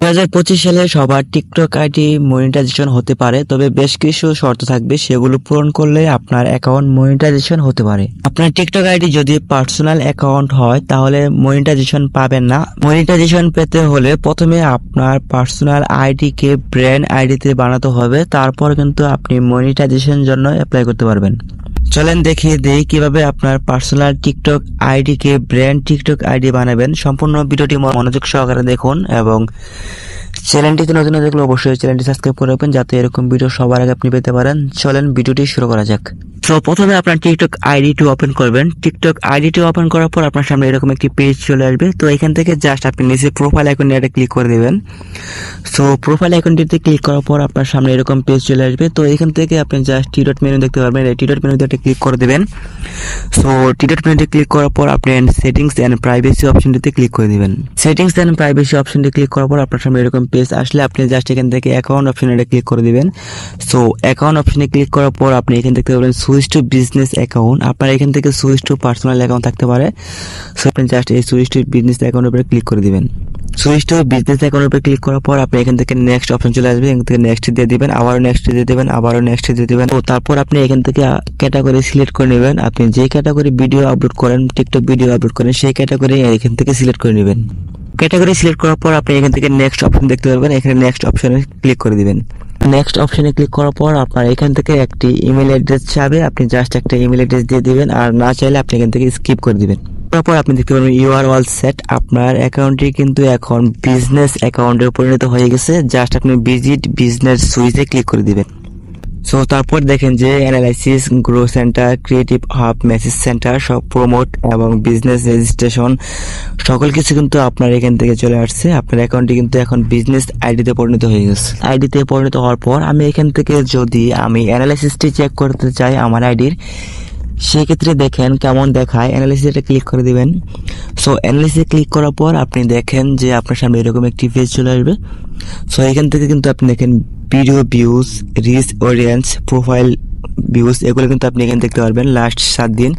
2025 সালে সবার TikTok ID monetization হতে পারে, তবে বেশ কিছু শর্ত থাকবে, সেগুলো পূরণ করলে আপনার অ্যাকাউন্ট মনিটাইজেশন হতে পারে। আপনার টিকটক আইডি যদি পার্সোনাল অ্যাকাউন্ট হয় তাহলে মনিটাইজেশন পাবেন না। মনিটাইজেশন পেতে হলে প্রথমে আপনার পার্সোনাল আইডিকে ব্র্যান্ড আইডিতে বানাতে হবে, তারপর কিন্তু আপনি মনিটাইজেশন জন্য অ্যাপ্লাই করতে পারবেন। চলেন দেখিয়ে দেই কিভাবে আপনার পার্সোনাল টিকটক আইডিকে ব্র্যান্ড টিকটক আইডি বানাবেন। সম্পূর্ণ ভিডিওটি মনোযোগ সহকারে দেখুন এবং চ্যানেলটিতে নতুন দেখলে অবশ্যই চ্যানেলটি সাবস্ক্রাইব করে রাখবেন যাতে এরকম ভিডিও সবার আগে আপনি পেতে পারেন। চলেন ভিডিওটি শুরু করা যাক। তো প্রথমে আপনার টিকটক আইডিটি ওপেন করবেন। টিকটক আইডিটি ওপেন করার পর আপনার সামনে এরকম একটি পেজ চলে আসবে। তো এখান থেকে জাস্ট আপনি নিচে প্রোফাইল আইকনে এটা ক্লিক করে দেবেন। সো প্রোফাইল আইকনটিতে ক্লিক করার পর আপনার সামনে এরকম পেজ চলে আসবে। তো এখান থেকে আপনি জাস্ট টি ডট মেনু দেখতে পারবেন, এই টি ডট মেনুতে একটা ক্লিক করে দেবেন। সো টি ডট মেনুতে ক্লিক করার পর আপনি সেটিংস এন্ড প্রাইভেসি অপশনটিতে ক্লিক করে দিবেন। সেটিংস এন্ড প্রাইভেসি অপশনটি ক্লিক করার পর আপনার সামনে এরকম পেজ আসলে আপনি জাস্ট এখান থেকে অ্যাকাউন্ট অপশনে ক্লিক করে দিবেন। সো অ্যাকাউন্ট অপশনে ক্লিক করার পর আপনি এখান থেকে দেখতে পাবেন সুইচ টু বিজনেস অ্যাকাউন্ট। আপনার এখান থেকে সুইচ টু পার্সোনাল অ্যাকাউন্ট থাকতে পারে। সো আপনি জাস্ট এই সুইচ টু বিজনেস অ্যাকাউন্টের উপরে ক্লিক করে দিবেন। সুইচ টু বিজনেস অ্যাকাউন্টের উপরে ক্লিক করার পর আপনি এখান থেকে নেক্সট অপশন চলে আসবে, এখান থেকে নেক্সট দিয়ে দিবেন, আবারও নেক্সট দিয়ে দিবেন, আবারও নেক্সট দিয়ে দিবেন। তো তারপর আপনি এখান থেকে ক্যাটাগরি সিলেক্ট করে নেবেন। আপনি যে ক্যাটাগরি ভিডিও আপলোড করেন, টিকটক ভিডিও আপলোড করেন, সেই ক্যাটাগরি এখান থেকে সিলেক্ট করে নেবেন। ক্যাটাগরি সিলেক্ট করার পর আপনি এখান থেকে নেক্সট অপশন দেখতে পারবেন, এখানে নেক্সট অপশনে ক্লিক করে দিবেন। নেক্সট অপশনে ক্লিক করার পর আপনার এখান থেকে একটি ইমেল অ্যাড্রেস চাবে, আপনি জাস্ট একটা ইমেল অ্যাড্রেস দিয়ে দিবেন, আর না চাইলে আপনি এখান থেকে স্কিপ করে দিবেন। তারপর আপনি দেখতে পারবেন ইউ আর অল সেট। আপনার অ্যাকাউন্টটি কিন্তু এখন বিজনেস অ্যাকাউন্টে পরিণত হয়ে গেছে। জাস্ট আপনি ভিজিট বিজনেস সুইচে ক্লিক করে দিবেন। সো তারপর দেখেন যে analysis, grow centre, creative hub, message centre, সব প্রমোট এবং বিজনেস রেজিস্ট্রেশন সকল কিছু কিন্তু আপনার এখান থেকে চলে আসছে। আপনার অ্যাকাউন্টটি কিন্তু এখন বিজনেস আইডিতে পরিণত হয়ে গেছে। আইডিতে পরিণত হওয়ার পর আমি এখান থেকে যদি আমি অ্যানালাইসিসটি চেক করতে চাই আমার আইডির, সেক্ষেত্রে দেখেন কেমন দেখায়। অ্যানালিসিসে ক্লিক করে দিবেন। সো অ্যানালিসিসে ক্লিক করার পর আপনি দেখেন যে আপনার সামনে এরকম একটি পেজ চলে আসবে। সো এখান থেকে কিন্তু আপনি দেখেন video views, reach audience, profile views, এগুলো কিন্তু আপনি এখানে দেখতে পারবেন লাস্ট 7 দিন।